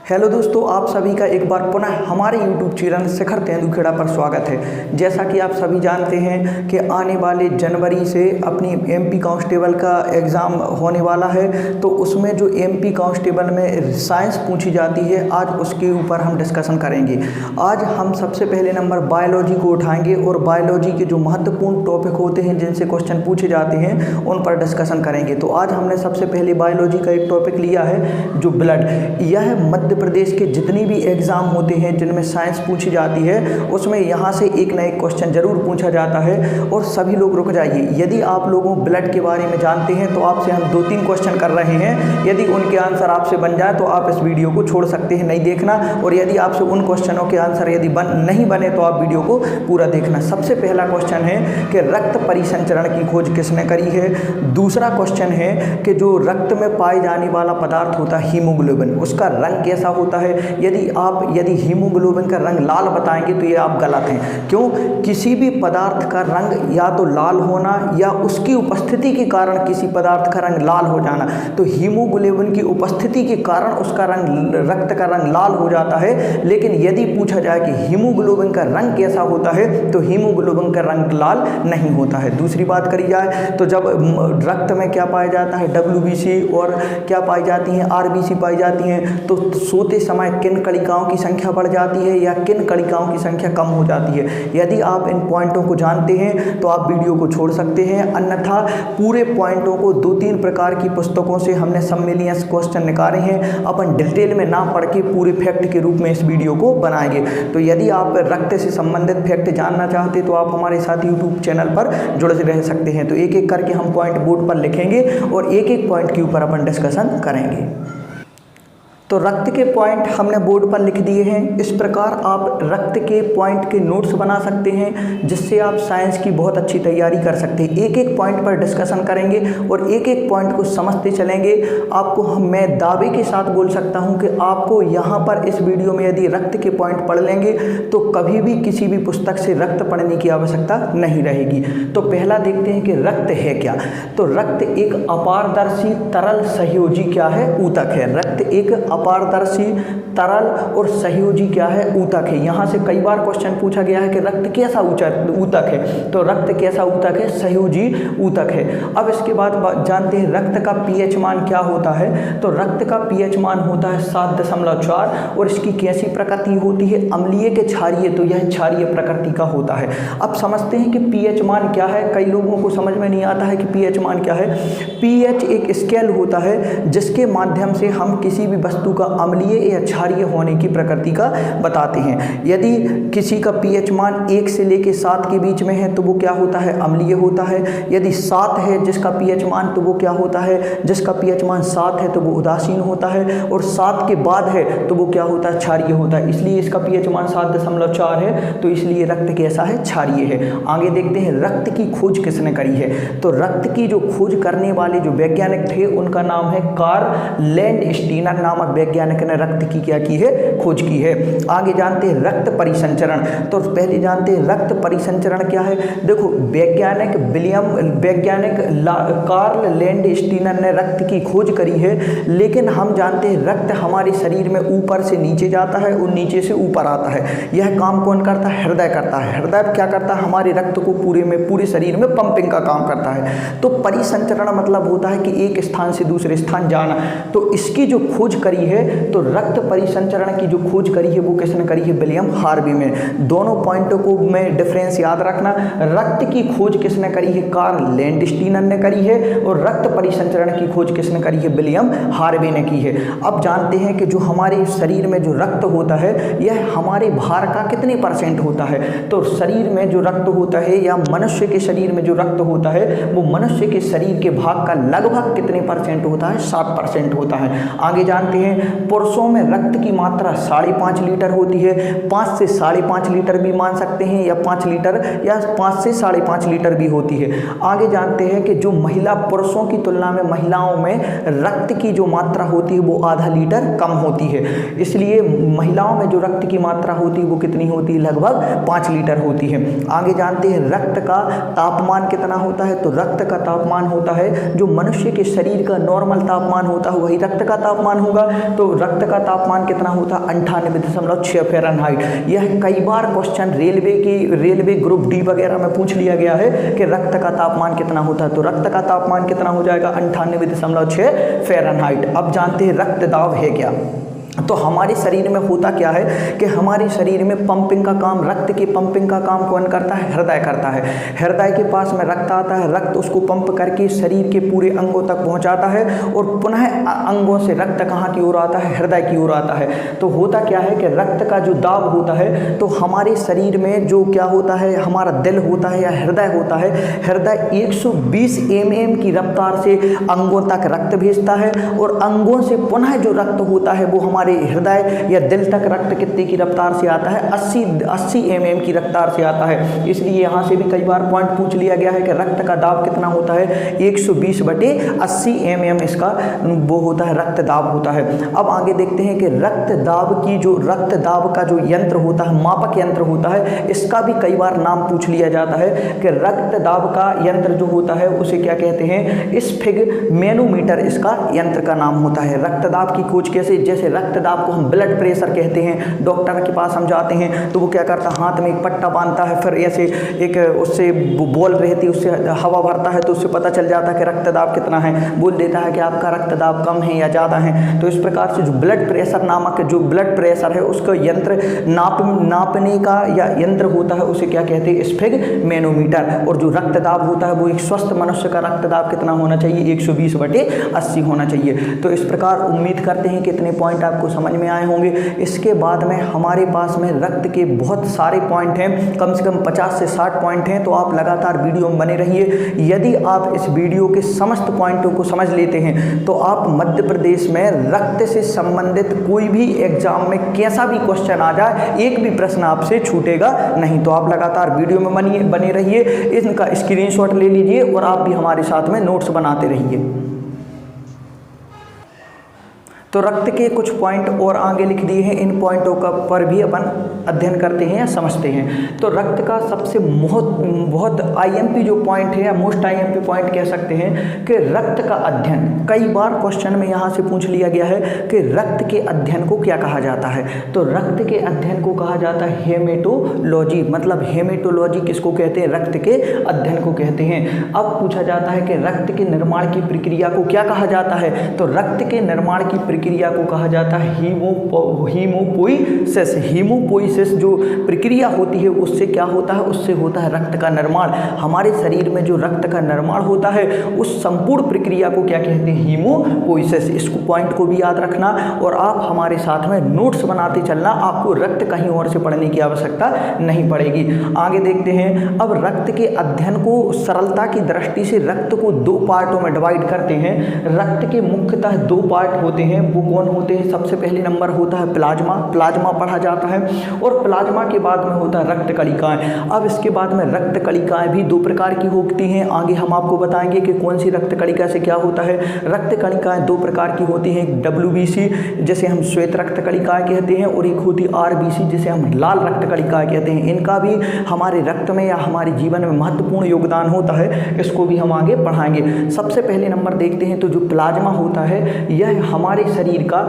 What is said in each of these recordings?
Hello दोस्तों, आप सभी का एक बार पुनः हमारे YouTube चैनल शिखर तेंदुखेड़ा पर स्वागत है। जैसा कि आप सभी जानते हैं कि आने वाले जनवरी से अपनी MP कांस्टेबल का एग्ज़ाम होने वाला है, तो उसमें जो MP कांस्टेबल में साइंस पूछी जाती है, आज उसके ऊपर हम डिस्कशन करेंगे। आज हम सबसे पहले नंबर बायोलॉजी को उठाएंगे और बायोलॉजी के जो महत्वपूर्ण टॉपिक होते हैं जिनसे क्वेश्चन पूछे जाते हैं उन पर डिस्कशन करेंगे। तो आज हमने सबसे पहले बायोलॉजी का एक टॉपिक लिया है जो ब्लड। यह मध्य प्रदेश के जितनी भी एग्ज़ाम होते हैं जिनमें साइंस पूछी जाती है उसमें यहाँ से एक ना एक क्वेश्चन जरूर पूछा जाता है। और सभी लोग रुक जाइए, यदि आप लोगों ब्लड के बारे में जानते हैं तो आपसे हम 2-3 क्वेश्चन कर रहे हैं। यदि उनके आंसर आपसे बन जाए तो आप इस वीडियो को छोड़ सकते हैं, नहीं देखना। और यदि आपसे उन क्वेश्चनों के आंसर यदि नहीं बने तो आप वीडियो को पूरा देखना। सबसे पहला क्वेश्चन है कि रक्त परिसंचरण की खोज किसने करी है। दूसरा क्वेश्चन है कि जो रक्त में पाए जाने वाला पदार्थ होता है हीमोग्लोबिन, उसका रंग कैसा होता है। यदि हीमोग्लोबिन का रंग लाल बताएंगे तो ये आप गलत हैं। क्यों? किसी भी पदार्थ का रंग या तो लाल होना या उसकी उपस्थिति के कारण किसी पदार्थ का रंग लाल हो जाना, तो हीमोग्लोबिन की उपस्थिति के कारण उसका रंग, रक्त का रंग लाल हो जाता है। लेकिन यदि पूछा जाए कि हीमोग्लोबिन का रंग कैसा होता है तो हीमोग्लोबिन का रंग लाल नहीं होता है। दूसरी बात करी जाए तो जब रक्त में क्या पाया जाता है, WBC और क्या पाई जाती हैं, RBC पाई जाती हैं, तो सोते समय किन कणिकाओं की संख्या बढ़ जाती है या किन कणिकाओं की संख्या कम हो जाती है। यदि आप इन पॉइंटों को जानते हैं तो आप वीडियो को छोड़ सकते हैं, अन्यथा पूरे पॉइंटों को 2-3 प्रकार की पुस्तकों से हमने सम्मिलियंस क्वेश्चन निकाले हैं। अपन डिटेल में ना पढ़ के पूरे फैक्ट के रूप में इस वीडियो को बनाएंगे। तो यदि आप रक्त से संबंधित फैक्ट जानना चाहते तो आप हमारे साथ यूट्यूब चैनल पर जुड़े रह सकते हैं। तो एक एक करके हम पॉइंट बोर्ड पर लिखेंगे और एक एक पॉइंट के ऊपर अपन डिस्कशन करेंगे। तो रक्त के पॉइंट हमने बोर्ड पर लिख दिए हैं। इस प्रकार आप रक्त के पॉइंट के नोट्स बना सकते हैं जिससे आप साइंस की बहुत अच्छी तैयारी कर सकते हैं। एक एक पॉइंट पर डिस्कशन करेंगे और एक एक पॉइंट को समझते चलेंगे। आपको मैं दावे के साथ बोल सकता हूं कि आपको यहाँ पर इस वीडियो में यदि रक्त के पॉइंट पढ़ लेंगे तो कभी भी किसी भी पुस्तक से रक्त पढ़ने की आवश्यकता नहीं रहेगी। तो पहला देखते हैं कि रक्त है क्या। तो रक्त एक अपारदर्शी तरल सहयोजी क्या है, ऊतक है। रक्त एक अपारदर्शी तरल और सहयोजी क्या है, ऊतक है। यहाँ से कई बार क्वेश्चन पूछा गया है कि रक्त कैसा ऊतक है, तो रक्त कैसा ऊतक है, सहयोजी ऊतक है। अब इसके बाद जानते हैं रक्त का pH मान क्या होता है। तो रक्त का pH मान होता है 7.4 और इसकी कैसी प्रकृति होती है, अम्लीय के क्षारीय, तो यह क्षारीय प्रकृति का होता है। अब समझते हैं कि pH मान क्या है। कई लोगों को समझ में नहीं आता है कि pH मान क्या है। pH एक स्केल होता है जिसके माध्यम से हम किसी भी वस्तु का अम्लीय या क्षारीय होने की प्रकृति का बताते हैं। यदि किसी का pH मान 1 से लेकर 7 के बीच में है तो वो क्या होता है, अम्लीय होता है। यदि 7 है जिसका pH मान, तो वो क्या होता है, जिसका pH मान 7 है तो वो उदासीन होता है। और 7 के बाद है तो वो क्या होता है, क्षारीय होता है। इसलिए इसका pH मान 7.4 है, तो इसलिए रक्त कैसा है, क्षारीय है। आगे देखते हैं रक्त की खोज किसने करी है। तो रक्त की जो खोज करने वाले जो वैज्ञानिक थे उनका नाम है कार्ल लैंडस्टीनर नामक वैज्ञानिक ने रक्त की क्या की है, खोज की है। आगे जानते हैं रक्त परिसंचरण। तो पहले जानते हैं रक्त परिसंचरण क्या है। देखो वैज्ञानिक कार्ल लैंडस्टीनर ने रक्त की खोज करी है, लेकिन हम जानते हैं रक्त हमारे शरीर में ऊपर से नीचे जाता है और नीचे से ऊपर आता है। यह काम कौन करता है, हृदय करता है। हृदय क्या करता है, हमारे रक्त को पूरे शरीर में पंपिंग का काम करता है। तो परिसंचरण मतलब होता है कि एक स्थान से दूसरे स्थान जाना। तो इसकी जो खोज करी है, तो रक्त परिसंचरण की जो खोज करी है वो किसने करी है, विलियम हार्वी में। दोनों पॉइंटों को में डिफरेंस याद रखना। रक्त की खोज किसने करी है, कार्ल लैंडस्टीनर ने करी है, और रक्त परिसंचरण की खोज किसने करी है, विलियम हार्वी ने की है। अब जानते हैं कि जो हमारे शरीर में जो रक्त होता है यह हमारे भार का कितने % होता है। तो शरीर में जो रक्त होता है या मनुष्य के शरीर में जो रक्त होता है वो मनुष्य के शरीर के भाग का लगभग कितने % होता है, 7% होता है। आगे जानते हैं पुरुषों में रक्त की मात्रा 5.5 लीटर होती है। 5 से 5.5 लीटर भी मान सकते हैं या 5 लीटर या 5 से 5.5 लीटर भी होती है। आगे जानते हैं कि जो महिला पुरुषों की तुलना में महिलाओं में रक्त की जो मात्रा होती है वो आधा लीटर कम होती है। इसलिए महिलाओं में जो रक्त की मात्रा होती है वो कितनी होती है, लगभग 5 लीटर होती है। आगे जानते हैं रक्त का तापमान कितना होता है। तो रक्त का तापमान होता है जो मनुष्य के शरीर का नॉर्मल तापमान होता है वही रक्त का तापमान होगा। तो रक्त का तापमान कितना होता है 98.6 फ़ारेनहाइट। यह कई बार क्वेश्चन रेलवे ग्रुप डी वगैरह में पूछ लिया गया है कि रक्त का तापमान कितना होता है, तो रक्त का तापमान कितना हो जाएगा 98.6 फ़ारेनहाइट। अब जानते हैं रक्त दाब है क्या। तो हमारे शरीर में होता क्या है कि हमारे शरीर में पंपिंग का काम, रक्त की पंपिंग का काम कौन करता है, हृदय करता है। हृदय के पास में रक्त आता है, रक्त उसको पंप करके शरीर के पूरे अंगों तक पहुंचाता है और पुनः अंगों से रक्त कहाँ की ओर आता है, हृदय की ओर आता है। तो होता क्या है कि रक्त का जो दाब होता है, तो हमारे शरीर में जो क्या होता है, हमारा दिल होता है या हृदय होता है, हृदय 120 mm की रफ्तार से अंगों तक रक्त भेजता है और अंगों से पुनः जो रक्त होता है वो हमारे हृदय या दिल तक रक्त कितने की रफ्तार से आता है, 80 mm की रफ्तार से आता है। इसलिए यहाँ से भी कई बार पॉइंट पूछ लिया गया है कि रक्त का दाब कितना होता है, 120/80 mm इसका वो होता है, रक्त दाब होता है। अब आगे देखते हैं कि रक्त दाब का जो यंत्र होता है, मापक यंत्र होता है, इसका भी कई बार नाम पूछ लिया जाता है कि रक्त दाब का यंत्र जो होता है उसे क्या कहते हैं, स्फिग्मेनोमीटर इसका यंत्र का नाम होता है। रक्त दाब की खोज कैसे, जैसे रक्त दाब को हम ब्लड प्रेशर कहते हैं, डॉक्टर के पास हम जाते हैं तो वो क्या करता है, हाथ में एक पट्टा बांधता है, फिर ऐसे एक उससे बॉल रहती है, उससे हवा भरता है तो उससे पता चल जाता है कि रक्त दाब कितना है, बोल देता है कि आपका रक्त दाब कम है या ज़्यादा है। तो इस प्रकार से जो ब्लड प्रेशर नामक जो ब्लड प्रेशर है उसका यंत्र नापने का या यंत्र होता है उसे क्या कहते हैं, स्फिग्मेनोमीटर। और जो रक्त दाब होता है वो एक स्वस्थ मनुष्य का रक्त दाब कितना होना चाहिए, 120/80 होना चाहिए। तो इस प्रकार उम्मीद करते हैं कि इतने पॉइंट आपको समझ में आए होंगे। इसके बाद में हमारे पास में रक्त के बहुत सारे पॉइंट हैं, कम से कम 50 से 60 पॉइंट हैं, तो आप लगातार वीडियो में बने रहिए। यदि आप इस वीडियो के समस्त पॉइंटों को समझ लेते हैं तो आप मध्य प्रदेश में रक्त से संबंधित कोई भी एग्जाम में कैसा भी क्वेश्चन आ जाए, एक भी प्रश्न आपसे छूटेगा नहीं। तो आप लगातार वीडियो में बने रहिए, इनका स्क्रीनशॉट ले लीजिए और आप भी हमारे साथ में नोट्स बनाते रहिए। तो रक्त के कुछ पॉइंट और आगे लिख दिए हैं, इन पॉइंटों का पर भी अपन अध्ययन करते हैं या समझते हैं। तो रक्त का सबसे बहुत आईएमपी जो पॉइंट है या मोस्ट आईएमपी पॉइंट कह सकते हैं कि रक्त का अध्ययन, कई बार क्वेश्चन में यहाँ से पूछ लिया गया है कि रक्त के अध्ययन को क्या कहा जाता है। तो रक्त के अध्ययन को कहा जाता है हेमेटोलॉजी। मतलब हेमेटोलॉजी किसको कहते हैं, रक्त के अध्ययन को कहते हैं। अब पूछा जाता है कि रक्त के निर्माण की प्रक्रिया को क्या कहा जाता है। तो रक्त के निर्माण की प्रक्रिया को कहा जाता है हीमोपोइसिस। हीमोपोइसिस जो प्रक्रिया होती है उससे क्या होता है, उससे होता है रक्त का निर्माण। हमारे शरीर में जो रक्त का निर्माण होता है उस संपूर्ण प्रक्रिया को क्या कहते हैं, हीमोपोइसिस। इसको पॉइंट को भी याद रखना और आप हमारे साथ में नोट्स बनाते चलना, आपको रक्त कहीं और से पढ़ने की आवश्यकता नहीं पड़ेगी। आगे देखते हैं। अब रक्त के अध्ययन को सरलता की दृष्टि से रक्त को 2 पार्टों में डिवाइड करते हैं। रक्त के मुख्यतः 2 पार्ट होते हैं, वो कौन होते हैं। सबसे पहले नंबर होता है प्लाज्मा, प्लाज्मा पढ़ा जाता है, और प्लाज्मा के बाद में होता है रक्त कणिकाएं। अब इसके बाद में रक्त कणिकाएं भी 2 प्रकार की होती हैं। आगे हम आपको बताएंगे कि कौन सी रक्त कणिका से क्या होता है। रक्त कणिकाएं 2 प्रकार की होती हैं, एक WBC जिसे हम श्वेत रक्त कणिकाएं कहते हैं, और एक होती RBC जिसे हम लाल रक्त कणिकाएं कहते हैं। इनका भी हमारे रक्त में या हमारे जीवन में महत्वपूर्ण योगदान होता है, इसको भी हम आगे पढ़ाएंगे। सबसे पहले नंबर देखते हैं, तो जो प्लाज्मा होता है यह हमारे शरीर का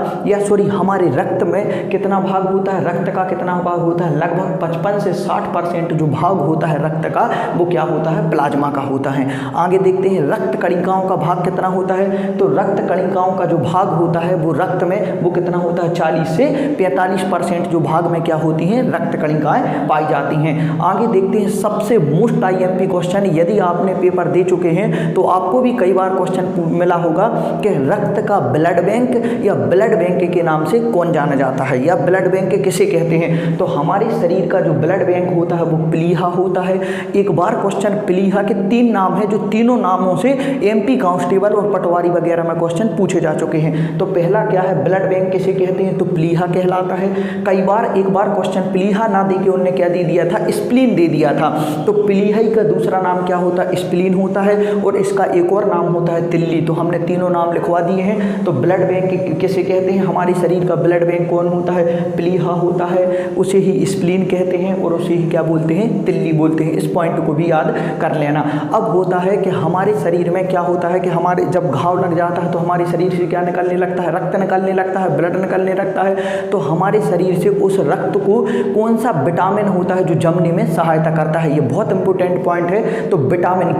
हमारे रक्त में कितना भाग होता है, रक्त का कितना भाग होता है, लगभग 55 से 60% जो भाग होता है रक्त का वो क्या होता है, प्लाज्मा का होता है। आगे देखते हैं रक्त कणिकाओं का भाग कितना होता है। तो रक्त कणिकाओं का जो भाग होता है वो रक्त में वो कितना होता है, 40 से 45% जो भाग में क्या होती हैं, रक्त कणिकाएं पाई जाती हैं। आगे देखते हैं सबसे मोस्ट आईएमपी क्वेश्चन, यदि आपने पेपर दे चुके हैं तो आपको भी कई बार क्वेश्चन मिला होगा कि रक्त का ब्लड बैंक या ब्लड बैंक के नाम से कौन जाना जाता है, या ब्लड बैंक किसे कहते हैं। तो हमारे शरीर का जो ब्लड बैंक होता है वो प्लीहा होता है। एक बार क्वेश्चन प्लीहा के 3 नाम है, जो तीनों नामों से MP कांस्टेबल और पटवारी वगैरह में क्वेश्चन पूछे जा चुके हैं। तो पहला क्या है, ब्लड बैंक किसे कहते हैं, तो प्लीहा कहलाता है। कई बार एक बार क्वेश्चन प्लीहा ना दे के उन्होंने क्या दे दिया था, स्प्लीन दे दिया था। तो प्लीहा का दूसरा नाम क्या होता है, स्प्लीन होता है, और इसका एक और नाम होता है तिल्ली। तो हमने तीनों नाम लिखवा दिए हैं। तो ब्लड बैंक किसे कहते हैं, हमारे शरीर का ब्लड बैंक कौन होता है, प्लीहा होता है, उसे ही स्प्लीन कहते हैं और उसे ही क्या बोलते हैं, तिल्ली बोलते हैं। इस पॉइंट को भी याद कर लेना। अब होता है कि हमारे शरीर में क्या होता है कि हमारे जब घाव लग जाता है तो हमारे शरीर से क्या निकलने लगता है, रक्त निकलने लगता है, ब्लड निकलने लगता है। तो हमारे शरीर से उस रक्त को कौन सा विटामिन होता है जो जमने में सहायता करता है, ये बहुत इंपॉर्टेंट पॉइंट है। तो विटामिन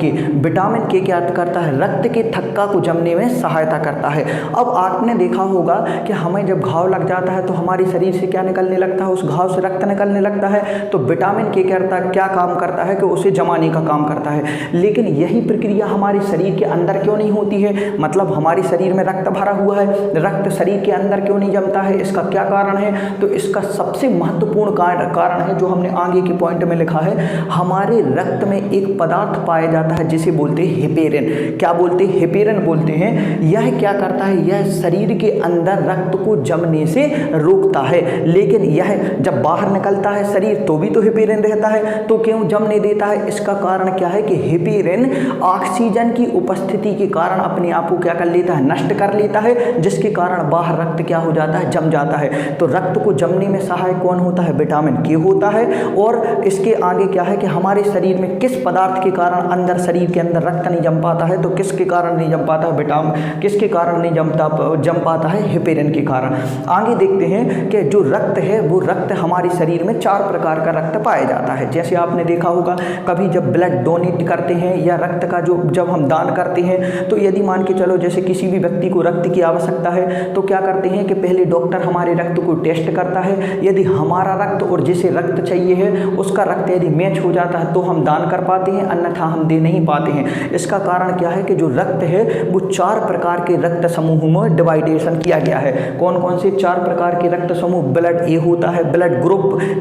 के क्या करता है, रक्त के थक्का को जमने में सहायता करता है। अब आपने देखा होगा कि हमें जब घाव लग जाता है तो हमारे शरीर से क्या निकलने लगता है, उस घाव से रक्त निकलने लगता है। तो विटामिन के क्या काम करता है कि उसे जमाने का काम करता है। लेकिन यही प्रक्रिया हमारे शरीर के अंदर क्यों नहीं होती है, मतलब हमारे शरीर में रक्त भरा हुआ है, रक्त शरीर के अंदर क्यों नहीं जमता है, इसका क्या कारण है। तो इसका सबसे महत्वपूर्ण कारण है जो हमने आगे के पॉइंट में लिखा है, हमारे रक्त में एक पदार्थ पाया जाता है जिसे बोलते हैं हेपेरिन। क्या बोलते हैं, हेपेरिन बोलते हैं। यह क्या करता है, यह शरीर के अंदर रक्त को जमने से रोकता है। लेकिन यह जब बाहर निकलता है शरीर तो भी तो हेपेरिन रहता है, तो क्यों जम नहीं देता है। इसका कारण क्या है कि हेपेरिन ऑक्सीजन की उपस्थिति के कारण अपने आप को क्या कर लेता है, नष्ट कर लेता है, जिसके कारण बाहर रक्त क्या हो जाता है, जम जाता है। तो रक्त को जमने में सहायक कौन होता है, विटामिन के होता है। और इसके आगे क्या है कि हमारे शरीर में किस पदार्थ के कारण अंदर शरीर के अंदर रक्त नहीं जम पाता है, तो किसके कारण नहीं जम पाता है, विटामिन किसके कारण नहीं जम पाता है, हेपेरिन के कारण। आगे देखते हैं कि जो रक्त है वो रक्त हमारे शरीर में 4 प्रकार का रक्त पाया जाता है। जैसे आपने देखा होगा कभी जब ब्लड डोनेट करते हैं या रक्त का जब हम दान करते हैं, तो यदि मान के चलो जैसे किसी भी व्यक्ति को रक्त की आवश्यकता है तो क्या करते हैं कि पहले डॉक्टर हमारे रक्त को टेस्ट करता है। यदि हमारा रक्त और जिसे रक्त चाहिए है उसका रक्त यदि मैच हो जाता है तो हम दान कर पाते हैं, अन्यथा हम दे नहीं पाते हैं। इसका कारण क्या है कि जो रक्त है वो 4 प्रकार के रक्त समूहों में डिवाइडेशन किया गया है। कौन कौन से 4 प्रकार के रक्त समूह, ब्लड ए होता है, ब्लड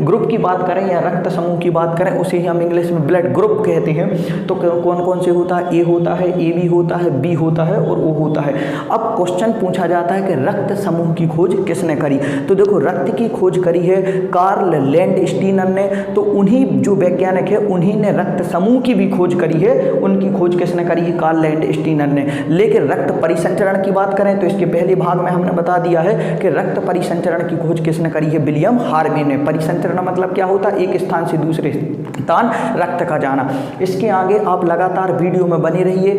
ग्रुप की बात करें या रक्त समूह की बात करें उसे ही हम इंग्लिश में ब्लड ग्रुप कहते हैं। तो कौन कौन से होता है, ए होता है, ए बी होता है, बी होता है और ओ होता है। अब क्वेश्चन पूछा जाता है कि रक्त समूह की खोज किसने करी। तो देखो रक्त की खोज करी है कार्ल लैंडस्टीनर ने। तो उन्हीं जो वैज्ञानिक है उन्हीं ने रक्त समूह की भी खोज करी है। उनकी खोज किसने करी है, कार्ल लैंडस्टीनर ने। लेकिन रक्त परिसंचरण की बात करें तो इसके पहले भाग में हमने बता दिया है कि रक्त परिसंचरण की खोज किसने करी है, विलियम हार्वे ने। परिसंचरण मतलब क्या होता है, एक स्थान से दूसरे स्थान रक्त का जाना। इसके आगे आप लगातार वीडियो में बने रहिए।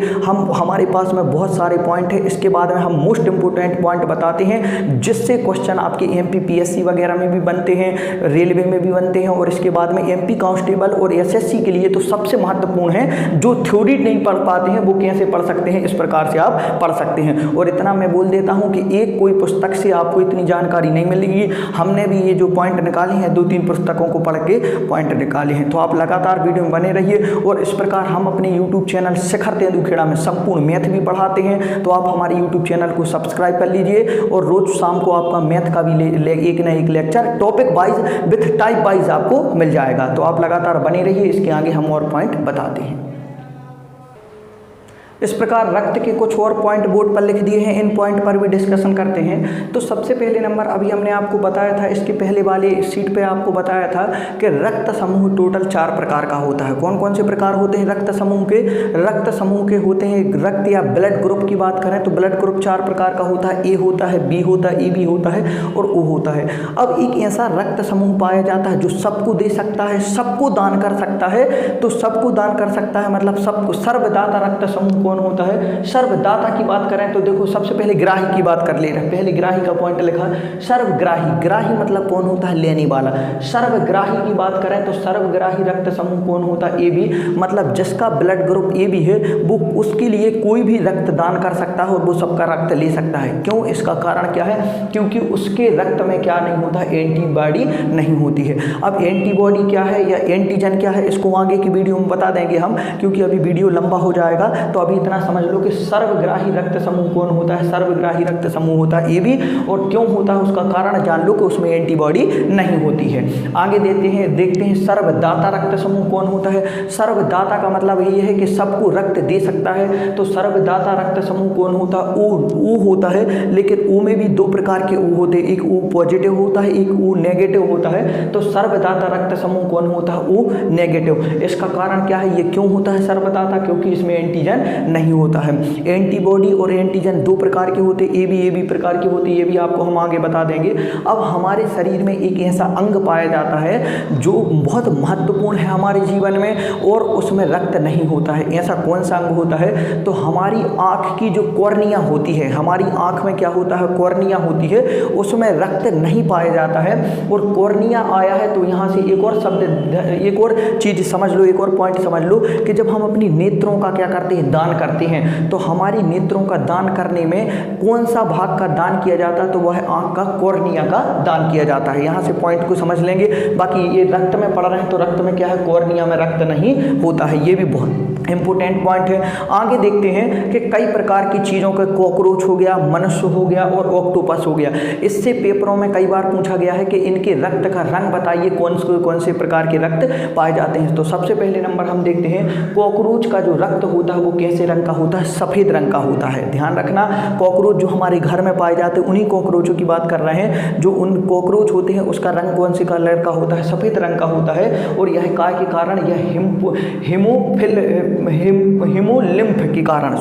हमारे पास में बहुत सारे पॉइंट है। इसके बाद में हम मोस्ट इंपोर्टेंट पॉइंट बताते हैं जिससे क्वेश्चन आपके एमपीपीएससी वगैरह में भी बनते हैं, रेलवे में भी बनते हैं और इसके बाद में एमपी कांस्टेबल और एसएससी के लिए तो सबसे महत्वपूर्ण है। जो थ्योरी नहीं पढ़ पाते हैं वो कैसे पढ़ सकते हैं, इस प्रकार से आप पढ़ सकते हैं। और इतना मैं बोल देता हूं कि एक कोई पुस्तक से आपको इतनी जानकारी नहीं मिलेगी। हमने भी ये जो पॉइंट निकाले हैं 2-3 पुस्तकों को पढ़ के पॉइंट निकाले हैं। तो आप लगातार वीडियो में बने रहिए। और इस प्रकार हम अपने यूट्यूब चैनल शिखर तेंदुखेड़ा में संपूर्ण मैथ भी पढ़ाते हैं। तो आप हमारे यूट्यूब चैनल को सब्सक्राइब कर लीजिए और रोज शाम को आपका मैथ का भी एक ना एक lecture topic wise with type wise आपको मिल जाएगा। तो आप लगातार बने रहिए। इसके आगे हम और पॉइंट बताते हैं। इस प्रकार रक्त के कुछ और पॉइंट बोर्ड पर लिख दिए हैं, इन पॉइंट पर भी डिस्कशन करते हैं। तो सबसे पहले नंबर अभी हमने आपको बताया था, इसके पहले वाले सीट पे आपको बताया था कि रक्त समूह टोटल 4 प्रकार का होता है। कौन कौन से प्रकार होते हैं रक्त समूह के? रक्त समूह के होते हैं, रक्त या ब्लड ग्रुप की बात करें तो ब्लड ग्रुप 4 प्रकार का होता है। ए होता है, बी होता है, ए बी होता है और ओ होता है। अब एक ऐसा रक्त समूह पाया जाता है जो सबको दे सकता है, सबको दान कर सकता है। तो सबको दान कर सकता है मतलब सबको, सर्वदाता रक्त समूह कौन होता है? सर्वदाता की बात करें तो देखो सबसे पहले ग्राही की बात कर ले रहे हैं। पहले ग्राही का पॉइंट लिखा, सर्वग्राही। ग्राही मतलब कौन होता है? लेने वाला। सर्वग्राही की बात करें तो सर्वग्राही रक्त समूह कौन होता है? ए बी, मतलब जिसका ब्लड ग्रुप ए बी है वो उसके लिए कोई भी रक्त दान कर सकता है और वो सबका रक्त ले सकता है। क्यों? इसका कारण क्या है? क्योंकि उसके रक्त में क्या नहीं होता? एंटीबॉडी नहीं होती है। अब एंटीबॉडी क्या है या एंटीजन क्या है इसको आगे की वीडियो में बता देंगे हम, क्योंकि अभी वीडियो लंबा हो जाएगा। तो अभी इतना समझ लो कि सर्वग्राही रक्त समूह कौन होता है? सर्वग्राही रक्त समूह होता है ए बी। और क्यों होता है उसका कारण जान लो कि उसमें एंटीबॉडी नहीं होती है। आगे देखते हैं सर्वदाता रक्त समूह कौन होता है? सर्वदाता का मतलब ये है कि सबको रक्त दे सकता है। तो सर्वदाता रक्त समूह कौन होता है? ओ होता है। लेकिन ओ में भी 2 प्रकार के ओ होते हैं, एक ओ पॉजिटिव होता है, एक ओ नेगेटिव होता है। तो सर्वदाता रक्त समूह कौन होता है? O negative. इसका कारण क्या है? ये क्यों होता है सर्वदाता? क्योंकि इसमें एंटीजन नहीं होता है। एंटीबॉडी और एंटीजन दो प्रकार के होते, ए बी प्रकार के होते, ये भी आपको हम आगे बता देंगे। अब हमारे शरीर में एक ऐसा अंग पाया जाता है जो बहुत महत्वपूर्ण है हमारे जीवन में और उसमें रक्त नहीं होता है। ऐसा कौन सा अंग होता है? तो हमारी आँख की जो कॉर्निया होती है, हमारी आँख में क्या होता है? कॉर्निया होती है, उसमें रक्त नहीं पाया जाता है। और कॉर्निया आया है तो यहाँ से एक और शब्द, एक और चीज़ समझ लो, एक और पॉइंट समझ लो कि जब हम अपनी नेत्रों का क्या करते हैं? दान करते हैं, तो हमारी नेत्रों का दान करने में कौन सा भाग का दान किया जाता है? तो वह आँख का कॉर्निया का दान किया जाता है। यहाँ से पॉइंट को समझ लेंगे। बाकी ये रक्त में पढ़ रहे हैं तो रक्त में क्या है? कॉर्निया में रक्त नहीं होता है। ये भी बहुत इंपॉर्टेंट पॉइंट है। आगे देखते हैं कि कई प्रकार की चीज़ों का, कॉकरोच हो गया, मनुष्य हो गया और ऑक्टोपस हो गया, इससे पेपरों में कई बार पूछा गया है कि इनके रक्त का रंग बताइए, कौन से प्रकार के रक्त पाए जाते हैं। तो सबसे पहले नंबर हम देखते हैं, कॉकरोच का जो रक्त होता है वो कैसे रंग का होता है? सफ़ेद रंग का होता है। ध्यान रखना, कॉकरोच जो हमारे घर में पाए जाते हैं उन्हीं कॉकरोचों की बात कर रहे हैं। जो उन कॉकरोच होते हैं उसका रंग कौन से कलर का होता है? सफ़ेद रंग का होता है। और यह काय के कारण? यह हेमोलिम्फ के कारण,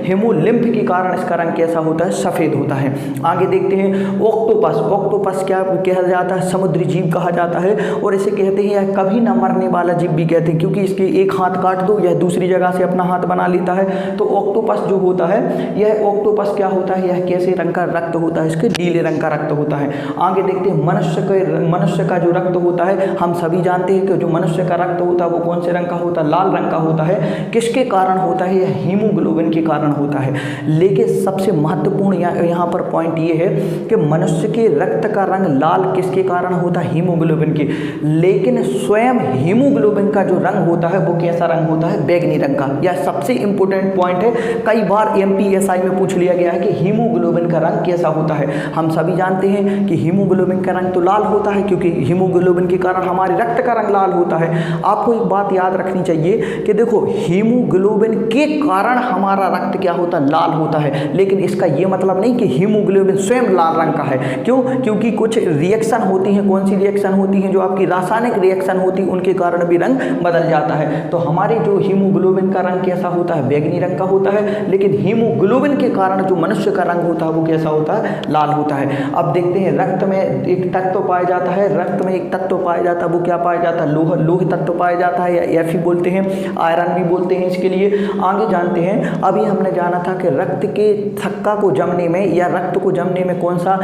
हेमोलिम्फ के कारण इसका रंग कैसा होता है? सफ़ेद होता है। आगे देखते हैं ऑक्टोपस। ऑक्टोपस क्या कहा जाता है? समुद्री जीव कहा जाता है। और इसे कहते हैं यह कभी न मरने वाला जीव भी कहते हैं, क्योंकि इसके एक हाथ काट दो यह दूसरी जगह से अपना हाथ बना लेता है। तो ऑक्टोपस जो होता है, यह ऑक्टोपस क्या होता है? यह कैसे रंग का रक्त होता है? इसके नीले रंग का रक्त होता है। आगे देखते हैं मनुष्य का जो रक्त होता है, हम सभी जानते हैं कि जो मनुष्य का रक्त होता है वो कौन से रंग का होता है? लाल रंग का होता है। किसके कारण होता है? यह हीमोग्लोबिन के कारण होता है। लेकिन सबसे महत्वपूर्ण यहाँ पर पॉइंट ये है कि मनुष्य के रक्त का रंग लाल किसके कारण होता है? हीमोग्लोबिन के। लेकिन स्वयं हीमोग्लोबिन का जो रंग होता है वो कैसा रंग होता है? बैंगनी रंग का। यह सबसे इंपॉर्टेंट पॉइंट है। कई बार MPSI में पूछ लिया गया है कि हीमोग्लोबिन का रंग कैसा होता है। हम सभी जानते हैं कि हीमोग्लोबिन का रंग तो लाल होता है, क्योंकि हीमोग्लोबिन के कारण हमारे रक्त का रंग लाल होता है। आपको एक बात याद रखनी चाहिए कि देखो, हीमोग्लोबिन के कारण हमारा रक्त क्या होता है? लाल होता है। लेकिन इसका ये मतलब नहीं कि हीमोग्लोबिन स्वयं लाल रंग का है। क्यों? क्योंकि कुछ रिएक्शन होती हैं। कौन सी रिएक्शन होती हैं? जो आपकी रासायनिक रिएक्शन होती है, उनके कारण भी रंग बदल जाता है। तो हमारे जो हीमोग्लोबिन का रंग कैसा होता है? बैंगनी रंग का होता है। लेकिन हीमोग्लोबिन के कारण जो मनुष्य का रंग होता है वो कैसा होता है? लाल होता है। अब देखते हैं, रक्त में एक तत्व पाया जाता है, रक्त में एक तत्व पाया जाता है, वो क्या पाया जाता है? लोह तत्व पाया जाता है, या Fe बोलते हैं, आयरन भी बोलते हैं इसके लिए। आगे जानते हैं, अभी हमने जाना था कि रक्त के थक्का को जमने में या रक्त को जमने में कौन सा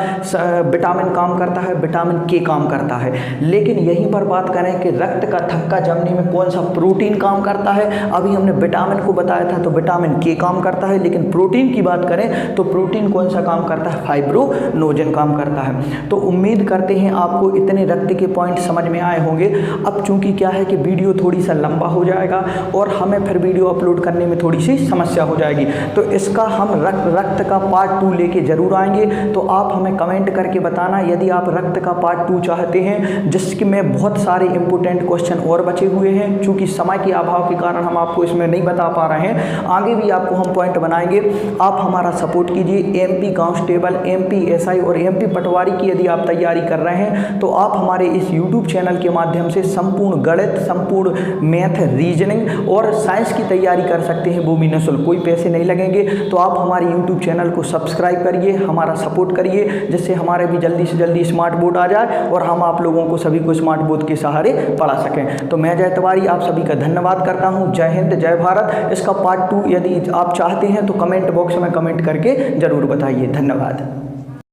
विटामिन काम करता है? विटामिन के काम करता है। लेकिन यहीं पर बात करें कि रक्त का थक्का जमने में कौन सा प्रोटीन काम करता है? अभी हमने विटामिन को बताया था तो विटामिन के काम करता है। लेकिन प्रोटीन की बात करें तो प्रोटीन कौन सा काम करता है? फाइब्रोनोजन काम करता है। तो उम्मीद करते हैं आपको इतने रक्त के पॉइंट समझ में आए होंगे। अब चूंकि क्या है कि वीडियो थोड़ी सा लंबा हो जाएगा और हमें फिर वीडियो अपलोड करने में थोड़ी सी समस्या हो जाएगी, तो इसका हम रक्त का पार्ट 2 लेके जरूर आएंगे। तो आप हमें कमेंट करके बताना यदि आप रक्त का पार्ट 2 चाहते हैं, जिसमें बहुत सारे इंपॉर्टेंट क्वेश्चन और बचे हुए हैं। चूंकि समय के अभाव के कारण हम आपको इसमें नहीं बता पा रहे हैं, आगे भी आपको हम पॉइंट बनाएंगे। आप हमारा सपोर्ट कीजिए। MP कांस्टेबल, MPSI और MP पटवारी की यदि आप तैयारी कर रहे हैं तो आप हमारे इस YouTube चैनल के माध्यम से संपूर्ण गणित, संपूर्ण मैथ, रीजनिंग और साइंस की तैयारी कर सकते हैं। वो भी निःशुल्क, कोई पैसे नहीं लगेंगे। तो आप हमारे YouTube चैनल को सब्सक्राइब करिए, हमारा सपोर्ट करिए, जिससे हमारे भी जल्दी से जल्दी स्मार्ट बोर्ड आ जाए और हम आप लोगों को सभी को स्मार्ट बोर्ड के सहारे पढ़ा सकें। तो मैं जय तिवारी आप सभी का धन्यवाद करता हूँ। जय हिंद, जय भारत। इसका पार्ट 2 यदि आप चाहते हैं तो कमेंट बॉक्स में कमेंट करके जरूर बताइए। धन्यवाद।